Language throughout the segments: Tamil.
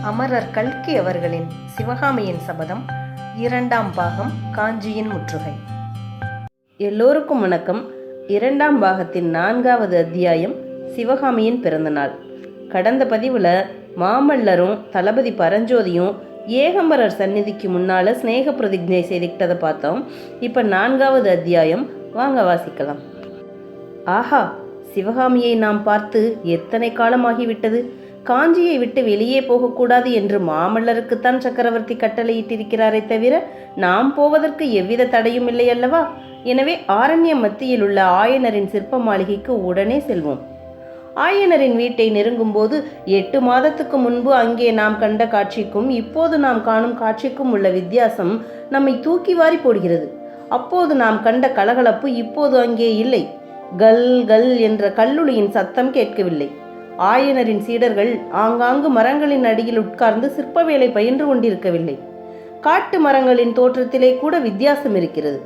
அமரர் கல்கி அவர்களின் சிவகாமியின் சபதம் 2ஆம் பாகம் காஞ்சியின் முற்றுகை. எல்லோருக்கும் வணக்கம். 2ஆம் பாகத்தின் 4வது அத்தியாயம் சிவகாமியின் பிறந்தநாள். கடந்த பதிவில் மாமல்லரும் தளபதி பரஞ்சோதியும் ஏகம்பரர் சந்நிதிக்கு முன்னால் ஸ்நேக பிரதிஜை செய்துக்கிட்டதை பார்த்தோம். இப்போ 4வது அத்தியாயம், வாங்க வாசிக்கலாம். ஆஹா, சிவகாமியை நாம் பார்த்து எத்தனை காலமாகிவிட்டது. காஞ்சியை விட்டு வெளியே போகக்கூடாது என்று மாமல்லருக்குத்தான் சக்கரவர்த்தி கட்டளையிட்டிருக்கிறாரே தவிர நாம் போவதற்கு எவ்வித தடையும் இல்லை அல்லவா? எனவே ஆரண்யம் மத்தியில் உள்ள ஆயனரின் சிற்ப மாளிகைக்கு உடனே செல்வோம். ஆயனரின் வீட்டை நெருங்கும் போது 8 மாதத்துக்கு முன்பு அங்கே நாம் கண்ட காட்சிக்கும் இப்போது நாம் காணும் காட்சிக்கும் உள்ள வித்தியாசம் நம்மை தூக்கி வாரி போடுகிறது. அப்போது நாம் கண்ட கலகலப்பு இப்போது அங்கே இல்லை. கல் கல் என்ற கல்லுளியின் சத்தம் கேட்கவில்லை. ஆயனரின் சீடர்கள் ஆங்காங்கு மரங்களின் அடியில் உட்கார்ந்து சிற்ப வேலை பயின்று கொண்டிருக்கவில்லை. காட்டு மரங்களின் தோற்றத்திலே கூட வித்தியாசம் இருக்கிறது.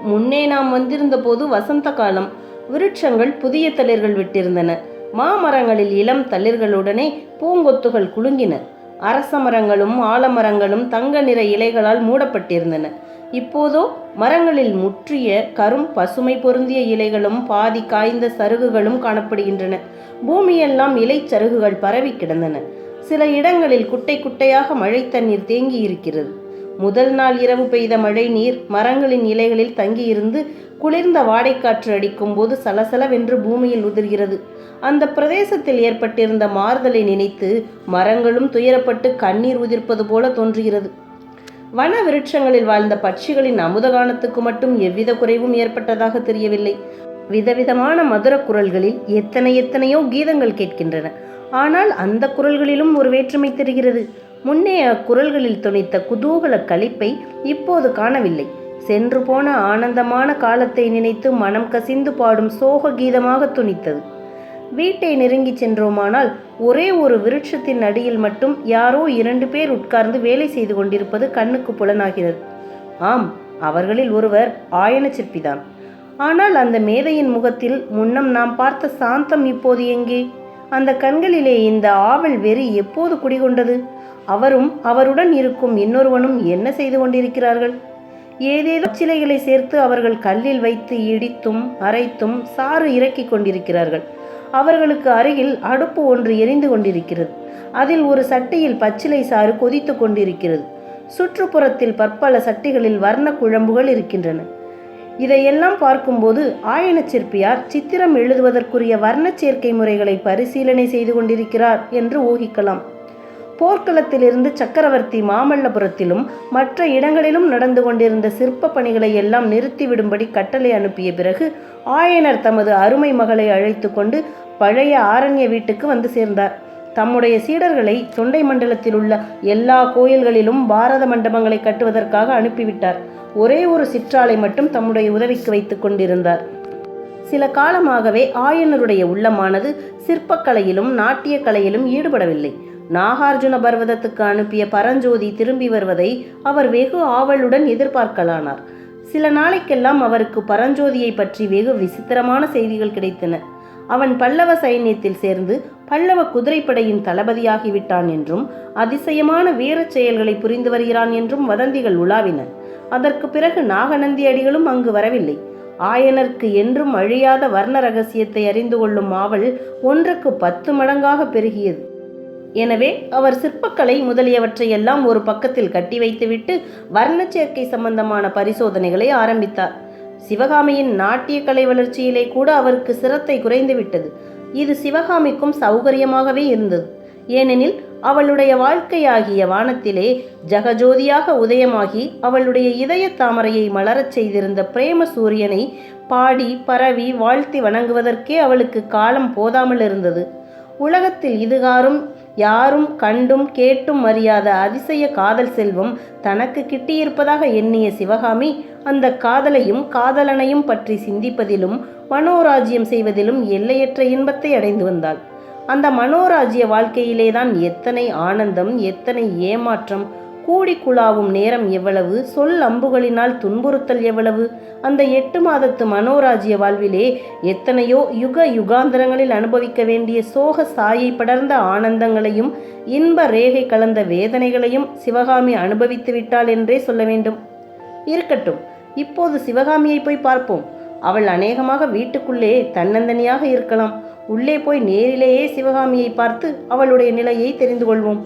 முன்னே நாம் வந்திருந்த போது வசந்த காலம். விருட்சங்கள் புதிய தளிர்கள் விட்டிருந்தன. மாமரங்களில் இளம் தளிர்களுடனே பூங்கொத்துகள் குலுங்கின. அரச மரங்களும் ஆலமரங்களும் தங்க நிற இலைகளால் மூடப்பட்டிருந்தன. இப்போதோ மரங்களில் முற்றிய கரும் பசுமை பொருந்திய இலைகளும் பாதி காய்ந்த சருகுகளும் காணப்படுகின்றன. பூமியெல்லாம் இலை சருகுகள் பரவி கிடந்தன. சில இடங்களில் குட்டை குட்டையாக மழை தண்ணீர் தேங்கி இருக்கிறது. முதல் நாள் இரவு பெய்த மழை நீர் மரங்களின் இலைகளில் தங்கியிருந்து குளிர்ந்த வாடைக்காற்று அடிக்கும் போது சலசலவென்று பூமியில் உதிர்கிறது. அந்த பிரதேசத்தில் ஏற்பட்டிருந்த மாறுதலை நினைத்து மரங்களும் துயரப்பட்டு கண்ணீர் உதிர்ப்பது போல தோன்றுகிறது. வன விருட்சங்களில் வாழ்ந்த பட்சிகளின் அமுதகானத்துக்கு மட்டும் எவ்வித குறைவும் ஏற்பட்டதாக தெரியவில்லை. விதவிதமான மதுர குரல்களில் எத்தனையோ கீதங்கள் கேட்கின்றன. ஆனால் அந்த குரல்களிலும் ஒரு வேற்றுமை தெரிகிறது. முன்னே அக்குரல்களில் துணித்த குதூகல களிப்பை இப்போது காணவில்லை. சென்று போன ஆனந்தமான காலத்தை நினைத்து மனம் கசிந்து பாடும் சோக கீதமாக துணித்தது. வீட்டை நெருங்கி சென்றோமானால் ஒரே ஒரு விருட்சத்தின் அடியில் மட்டும் யாரோ 2 பேர் உட்கார்ந்து வேலை செய்து கொண்டிருப்பது கண்ணுக்கு புலனாகிறது. ஆம், அவர்களில் ஒருவர் ஆயன சிற்பிதான். ஆனால் அந்த மேதையின் முகத்தில் முன்னம் நாம் பார்த்த சாந்தம் இப்போது எங்கே? அந்த கண்களிலே இந்த ஆவல் வெறி எப்போது குடிகொண்டது? அவரும் அவருடன் இருக்கும் இன்னொருவனும் என்ன செய்து கொண்டிருக்கிறார்கள்? ஏதேதோ சிலைகளை சேர்த்து அவர்கள் கல்லில் வைத்து இடித்தும் அரைத்தும் சாறு இறக்கி கொண்டிருக்கிறார்கள். அவர்களுக்கு அருகில் அடுப்பு ஒன்று எரிந்து கொண்டிருக்கிறது. அதில் ஒரு சட்டியில் பச்சிலை சாறு கொதித்து கொண்டிருக்கிறது. சுற்றுப்புறத்தில் பற்பல சட்டிகளில் வர்ண குழம்புகள் இருக்கின்றன. இதையெல்லாம் பார்க்கும்போது ஆயன சிற்பியார் சித்திரம் எழுதுவதற்குரிய வர்ண சேர்க்கை முறைகளை பரிசீலனை செய்து கொண்டிருக்கிறார் என்று ஊகிக்கலாம். போர்க்களத்திலிருந்து சக்கரவர்த்தி மாமல்லபுரத்திலும் மற்ற இடங்களிலும் நடந்து கொண்டிருந்த சிற்ப பணிகளை எல்லாம் நிறுத்திவிடும்படி கட்டளை அனுப்பிய பிறகு ஆயனர் தமது அருமை மகளை அழைத்து கொண்டு பழைய ஆரண்ய வீட்டுக்கு வந்து சேர்ந்தார். தம்முடைய சீடர்களை தொண்டை மண்டலத்தில் உள்ள எல்லா கோயில்களிலும் பாரத மண்டபங்களை கட்டுவதற்காக அனுப்பிவிட்டார். ஒரே ஒரு சிற்றாலை மட்டும் தம்முடைய உதவிக்கு வைத்து கொண்டிருந்தார். சில காலமாகவே ஆயனருடைய உள்ளமானது சிற்பக்கலையிலும் நாட்டிய கலையிலும் ஈடுபடவில்லை. நாகார்ஜுன பர்வதத்துக்கு அனுப்பிய பரஞ்சோதி திரும்பி வருவதை அவர் வெகு ஆவலுடன் எதிர்பார்க்கலானார். சில நாளைக்கெல்லாம் அவருக்கு பரஞ்சோதியை பற்றி வெகு விசித்திரமான செய்திகள் கிடைத்தன. அவன் பல்லவ சைன்யத்தில் சேர்ந்து பல்லவ குதிரைப்படையின் தளபதியாகிவிட்டான் என்றும் அதிசயமான வீரச் செயல்களை புரிந்து வருகிறான் என்றும் வதந்திகள் உலாவின. அதற்கு பிறகு நாகநந்தி அடிகளும் அங்கு வரவில்லை. ஆயனருக்கு என்றும் அழியாத வர்ண ரகசியத்தை அறிந்து கொள்ளும் ஆவல் 1க்கு 10 மடங்காக பெருகியது. எனவே அவர் சிற்பக்கலை முதலியவற்றையெல்லாம் ஒரு பக்கத்தில் கட்டி வைத்துவிட்டு வர்ண சேர்க்கை சம்பந்தமான பரிசோதனைகளை ஆரம்பித்தார். சிவகாமியின் நாட்டிய கலை வளர்ச்சியிலே கூட அவருக்கு சிரத்தை குறைந்துவிட்டது. இது சிவகாமிக்கும் சௌகரியமாகவே இருந்தது. ஏனெனில் அவளுடைய வாழ்க்கையாகிய வானத்திலே ஜகஜோதியாக உதயமாகி அவளுடைய இதய தாமரையை மலரச் செய்திருந்த பிரேம சூரியனை பாடி பரவி வாழ்த்தி வணங்குவதற்கே அவளுக்கு காலம் போதாமல் இருந்தது. உலகத்தில் இதுகாரும் யாரும் கண்டும் கேட்டும் அறியாத அதிசய காதல் செல்வம் தனக்கு கிட்டியிருப்பதாக எண்ணிய சிவகாமி அந்த காதலையும் காதலனையும் பற்றி சிந்திப்பதிலும் மனோராஜ்யம் செய்வதிலும் எல்லையற்ற இன்பத்தை அடைந்து வந்தாள். அந்த மனோராஜ்ய வாழ்க்கையிலேதான் எத்தனை ஆனந்தம், எத்தனை ஏமாற்றம், கூடி குழாவும் நேரம் எவ்வளவு, சொல் அம்புகளினால் துன்புறுத்தல் எவ்வளவு. அந்த 8 மாதத்து மனோராஜ்ய வாழ்விலே எத்தனையோ யுக யுகாந்தரங்களில் அனுபவிக்க வேண்டிய சோக சாயை படர்ந்த ஆனந்தங்களையும் இன்ப ரேகை கலந்த வேதனைகளையும் சிவகாமி அனுபவித்து விட்டாள் என்றே சொல்ல வேண்டும். இருக்கட்டும், இப்போது சிவகாமியை போய் பார்ப்போம். அவள் அநேகமாக வீட்டுக்குள்ளே தன்னந்தனியாக இருக்கலாம். உள்ளே போய் நேரிலேயே சிவகாமியை பார்த்து அவளுடைய நிலையை தெரிந்து கொள்வோம்.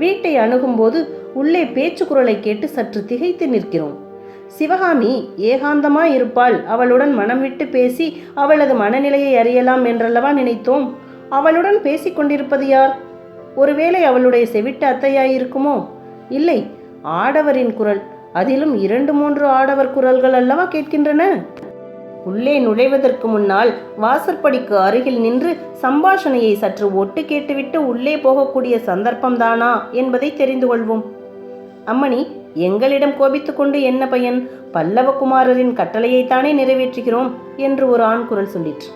வீட்டை அணுகும்போது உள்ளே பேச்சு குரலை கேட்டு சற்று திகைத்து நிற்கிறோம். சிவகாமி ஏகாந்தமாய் இருப்பாள். அவளுடன் மனம் விட்டு பேசி அவளது மனநிலையை அறியலாம் என்றல்லவா நினைத்தோம். அவளுடன் பேசிக்கொண்டிருப்பது யார்? ஒருவேளை அவளுடைய செவிட்ட அத்தையாயிருக்குமோ? இல்லை, ஆடவரின் குரல். அதிலும் 2-3 ஆடவர் குரல்கள் அல்லவா கேட்கின்றன. உள்ளே நுழைவதற்கு முன்னால் வாசற்படிக்கு அருகில் நின்று சம்பாஷணையை சற்று ஒட்டு கேட்டுவிட்டு உள்ளே போகக்கூடிய சந்தர்ப்பம்தானா என்பதை தெரிந்து கொள்வோம். அம்மணி, எங்களிடம் கோபித்துக் கொண்டு என்ன பயன்? பல்லவகுமாரரின் கட்டளையைத்தானே நிறைவேற்றுகிறோம் என்று ஒரு ஆண் குரல் சொல்லிற்று.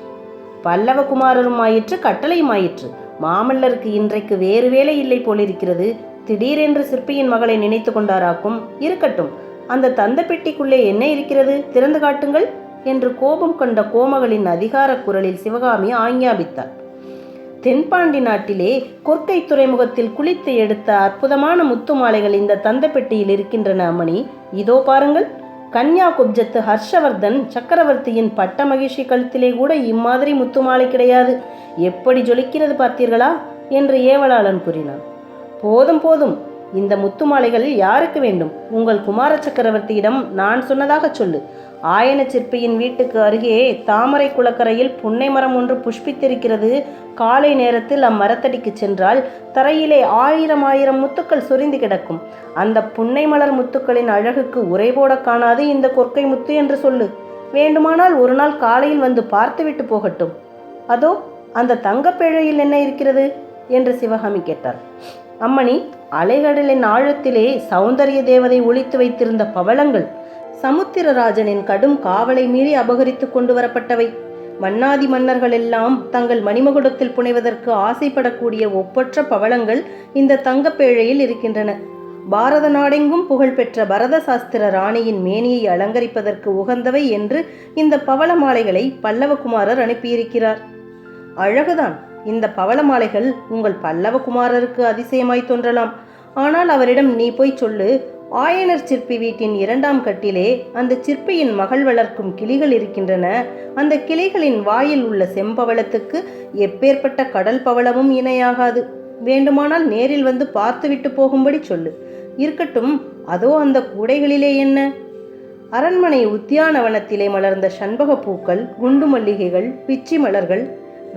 பல்லவகுமாரரும் ஆயிற்று, கட்டளையும் ஆயிற்று. மாமல்லருக்கு இன்றைக்கு வேறு வேலை இல்லை போலிருக்கிறது. திடீரென்று சிற்பியின் மகளை நினைத்து கொண்டாராக்கும். இருக்கட்டும், அந்த தந்த பெட்டிக்குள்ளே என்ன இருக்கிறது? திறந்து காட்டுங்கள் என்று கோபம் கொண்ட கோமகளின் அதிகார குரலில் சிவகாமி ஆஞ்ஞாபித்தாள். தென்பாண்டி நாட்டிலே கொற்கை துறைமுகத்தில் குளித்து எடுத்த அற்புதமான முத்து மாலைகள் இந்த தந்த பெட்டியில் இருக்கின்றன அம்மணி. இதோ பாருங்கள். கன்யா குப்ஜத்து ஹர்ஷவர்தன் சக்கரவர்த்தியின் பட்ட மகிழ்ச்சி கழுத்திலே கூட இம்மாதிரி முத்து மாலை கிடையாது. எப்படி ஜொலிக்கிறது பார்த்தீர்களா என்று ஏவலாளன் கூறினான். போதும் போதும், இந்த முத்து மாலைகள் யாருக்கு வேண்டும்? உங்கள் குமார சக்கரவர்த்தியிடம் நான் சொன்னதாக சொல்லு. ஆயன சிற்பியின் வீட்டுக்கு அருகே தாமரை குளக்கரையில் புன்னை மரம் ஒன்று புஷ்பித்திருக்கிறது. காலை நேரத்தில் அம்மரத்தடிக்கு சென்றால் தரையிலே 1000 முத்துக்கள் சொரிந்து கிடக்கும். அந்த புன்னை மலர் முத்துக்களின் அழகுக்கு உரைபோட காணாது இந்த கொற்கை முத்து என்று சொல்லு. வேண்டுமானால் ஒரு நாள் காலையில் வந்து பார்த்துவிட்டு போகட்டும். அதோ அந்த தங்கப்பேழையில் என்ன இருக்கிறது என்று சிவகாமி கேட்டார். அம்மணி, அலைகடலின் ஆழத்திலே சௌந்தரிய தேவதை ஒளித்து வைத்திருந்த பவளங்கள் சமுத்திரராஜனின் கடும் காவலை மீறி அபகரித்து கொண்டு வரப்பட்டவை. மன்னாதி மன்னர்கள் எல்லாம் தங்கள் மணிமகுடத்தில் புனைவதற்கு ஆசைப்படக்கூடிய ஒப்பற்ற பவளங்கள் இந்த தங்கப்பேழையில் இருக்கின்றன. பாரத நாடெங்கும் புகழ்பெற்ற பரத சாஸ்திர ராணியின் மேனியை அலங்கரிப்பதற்கு உகந்தவை என்று இந்த பவள மாலைகளை பல்லவகுமாரர் அனுப்பியிருக்கிறார். அழகுதான். இந்த பவள மாலைகள் உங்கள் பல்லவகுமாரருக்கு அதிசயமாய் தோன்றலாம். ஆனால் அவரிடம் நீ போய் சொல்லு, ஆயனர் சிற்பி வீட்டின் 2ஆம் கட்டிலே அந்த சிற்பியின் மகள் வளர்க்கும் கிளிகள் இருக்கின்றன. அந்த கிளிகளின் வாயில் உள்ள செம்பவளத்துக்கு எப்பேற்பட்ட கடல் பவளமும் இணையாகாது. வேண்டுமானால் நேரில் வந்து பார்த்துவிட்டு போகும்படி சொல்லு. இருக்கட்டும், அதோ அந்த கூடைகளிலே என்ன? அரண்மனை உத்தியானவனத்திலே மலர்ந்த சண்பக பூக்கள், குண்டு மல்லிகைகள், பிச்சி மலர்கள்.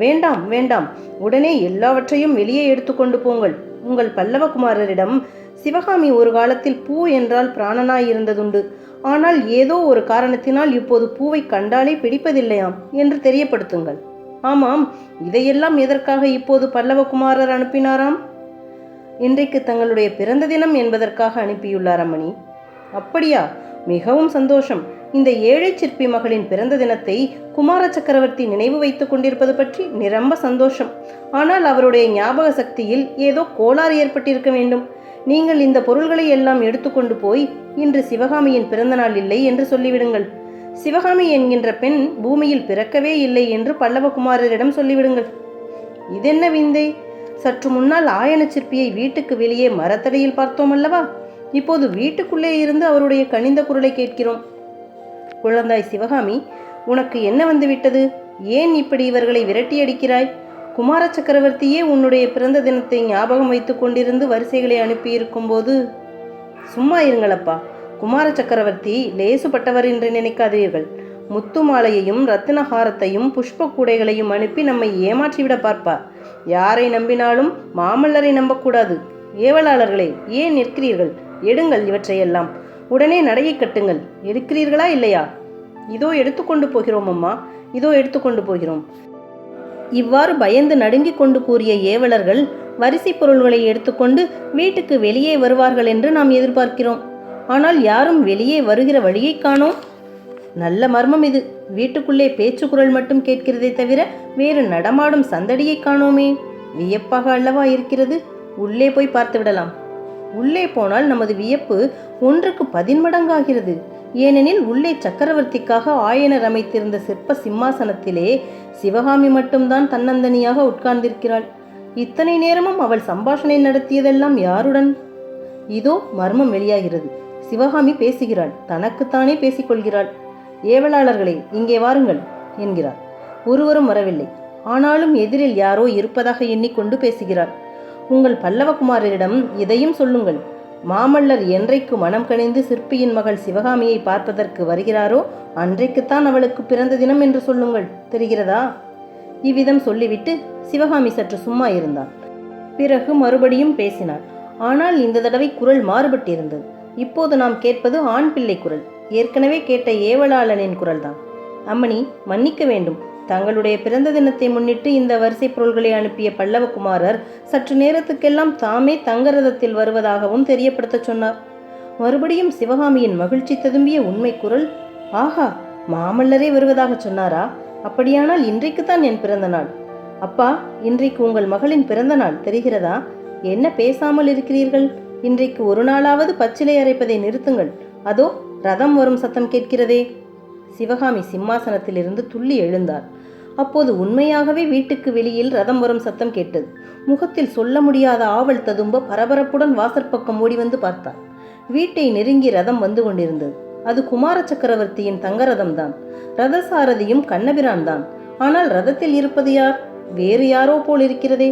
வேண்டாம் வேண்டாம், உடனே எல்லாவற்றையும் வெளியே எடுத்துக்கொண்டு போங்கள். உங்கள் பல்லவகுமாரரிடம் சிவகாமி ஒரு காலத்தில் பூ என்றால் பிராணனாயிருந்ததுண்டு. ஆனால் ஏதோ ஒரு காரணத்தினால் இப்போது பூவை கண்டாலே பிடிப்பதில்லையாம் என்று தெரியப்படுத்துங்கள். ஆமாம், இதையெல்லாம் எதற்காக இப்போது பல்லவகுமாரர் அனுப்பினாராம்? இன்றைக்கு தங்களுடைய பிறந்த தினம் என்பதற்காக அனுப்பியுள்ளார் அம்மணி. அப்படியா? மிகவும் சந்தோஷம். இந்த ஏழை சிற்பி மகளின் பிறந்த தினத்தை குமார சக்கரவர்த்தி நினைவு வைத்துக் கொண்டிருப்பது பற்றி நிரம்ப சந்தோஷம். ஆனால் அவருடைய ஞாபக சக்தியில் ஏதோ கோளாறு ஏற்பட்டிருக்க வேண்டும். நீங்கள் இந்த பொருள்களை எல்லாம் எடுத்துக்கொண்டு போய் இன்று சிவகாமியின் பிறந்த நாள் இல்லை என்று சொல்லிவிடுங்கள். சிவகாமி என்கின்ற பெண் பூமியில் பிறக்கவே இல்லை என்று பல்லவகுமாரரிடம் சொல்லிவிடுங்கள். இதென்ன விந்தை? சற்று முன்னால் ஆயன சிற்பியை வீட்டுக்கு வெளியே மரத்தடியில் பார்த்தோம் அல்லவா? இப்போது வீட்டுக்குள்ளே இருந்து அவருடைய கனிந்த குரலை கேட்கிறோம். குழந்தாய் சிவகாமி, உனக்கு என்ன வந்துவிட்டது? ஏன் இப்படி இவர்களை விரட்டி அடிக்கிறாய்? குமார சக்கரவர்த்தியே உன்னுடைய பிறந்த தினத்தை ஞாபகம் வைத்து கொண்டிருந்து வரிசைகளை அனுப்பியிருக்கும் போது சும்மா இருங்களப்பா. குமார சக்கரவர்த்தி லேசுப்பட்டவர் என்று நினைக்காதீர்கள். முத்து மாலையையும் ரத்தினஹாரத்தையும் புஷ்ப கூடைகளையும் அனுப்பி நம்மை ஏமாற்றிவிட பார்ப்பார். யாரை நம்பினாலும் மாமல்லரை நம்பக்கூடாது. ஏவலாளர்களே, ஏன் நிற்கிறீர்கள்? எடுங்கள் இவற்றையெல்லாம். உடனே நடையை கட்டுங்கள். எடுக்கிறீர்களா இல்லையா? இதோ எடுத்துக்கொண்டு போகிறோம் அம்மா, இதோ எடுத்துக்கொண்டு போகிறோம். இவ்வாறு பயந்து நடுங்கிக் கொண்டு கூறிய ஏவலர்கள் வரிசை பொருள்களை எடுத்துக்கொண்டு வீட்டுக்கு வெளியே வருவார்கள் என்று நாம் எதிர்பார்க்கிறோம். ஆனால் யாரும் வெளியே வருகிற வழியை காணோம். நல்ல மர்மம் இது. வீட்டுக்குள்ளே பேச்சு குரல் மட்டும் கேட்கிறதை தவிர வேறு நடமாடும் சந்தடியை காணோமே. வியப்பாக அல்லவா இருக்கிறது. உள்ளே போய் பார்த்து விடலாம். உள்ளே போனால் நமது வியப்பு 1க்கு 10 மடங்காகிறது. ஏனெனில் உள்ளே சக்கரவர்த்திக்காக ஆயனர் அமைத்திருந்த சிற்ப சிம்மாசனத்திலே சிவகாமி மட்டும்தான் தன்னந்தனியாக உட்கார்ந்திருக்கிறாள். இத்தனை நேரமும் அவள் சம்பாஷணை நடத்தியதெல்லாம் யாருடன்? இதோ மர்மம் வெளியாகிறது. சிவகாமி பேசுகிறாள், தனக்குத்தானே பேசிக்கொள்கிறாள். ஏவலாளர்களே, இங்கே வாருங்கள் என்கிறாள். ஒருவரும் வரவில்லை. ஆனாலும் எதிரில் யாரோ இருப்பதாக எண்ணிக்கொண்டு பேசுகிறாள். உங்கள் பல்லவகுமாரரிடம் இதையும் சொல்லுங்கள். மாமல்லர் என்றைக்கு மனம் கனிந்து சிற்பியின் மகள் சிவகாமியை பார்ப்பதற்கு வருகிறாரோ அன்றைக்குத்தான் அவளுக்கு பிறந்த தினம் என்று சொல்லுங்கள். தெரிகிறதா? இவ்விதம் சொல்லிவிட்டு சிவகாமி சற்று சும்மா இருந்தாள். பிறகு மறுபடியும் பேசினாள். ஆனால் இந்த தடவை குரல் மாறுபட்டிருந்தது. இப்போது நாம் கேட்பது ஆண் பிள்ளை குரல். ஏற்கனவே கேட்ட ஏவலாளனின் குரல்தான். அம்மணி, மன்னிக்க வேண்டும். தங்களுடைய பிறந்த தினத்தை முன்னிட்டு இந்த வரிசை பொருள்களை அனுப்பிய பல்லவகுமாரர் சற்று நேரத்துக்கெல்லாம் தாமே தங்கரதத்தில் வருவதாகவும் தெரியப்படுத்த சொன்னார். மறுபடியும் சிவகாமியின் மகிழ்ச்சி ததும்பிய உண்மை குரல், ஆஹா, மாமல்லரே வருவதாக சொன்னாரா? அப்படியானால் இன்றைக்குத்தான் என் பிறந்த நாள். அப்பா, இன்றைக்கு உங்கள் மகளின் பிறந்த நாள், தெரிகிறதா? என்ன பேசாமல் இருக்கிறீர்கள்? இன்றைக்கு ஒரு நாளாவது பச்சிலை அரைப்பதை நிறுத்துங்கள். அதோ ரதம் வரும் சத்தம் கேட்கிறதே. சிவகாமி சிம்மாசனத்திலிருந்து துள்ளி எழுந்தார். அப்போது உண்மையாகவே வீட்டுக்கு வெளியில் ரதம் வரும் சத்தம் கேட்டது. முகத்தில் சொல்ல முடியாத ஆவல் ததும்ப பரபரப்புடன் வாசற்பக்கம் ஓடி வந்து பார்த்தார். வீட்டை நெருங்கி ரதம் வந்து கொண்டிருந்தது. அது குமார சக்கரவர்த்தியின் தங்கரதம் தான். ரதசாரதியும் கண்ணபிரான் தான். ஆனால் ரதத்தில் இருப்பது யார்? வேறு யாரோ போல் இருக்கிறதே.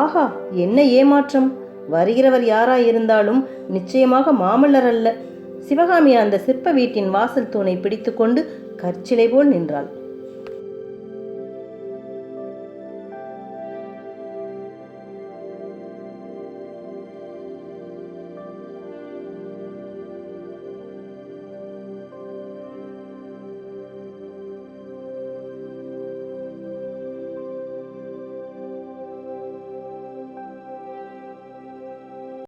ஆஹா, என்ன ஏமாற்றம்! வருகிறவர் யாராயிருந்தாலும் நிச்சயமாக மாமல்லர் அல்ல. சிவகாமி அந்த சிற்ப வீட்டின் வாசல் தூணை பிடித்து கொண்டு கற்சிலை போல் நின்றாள்.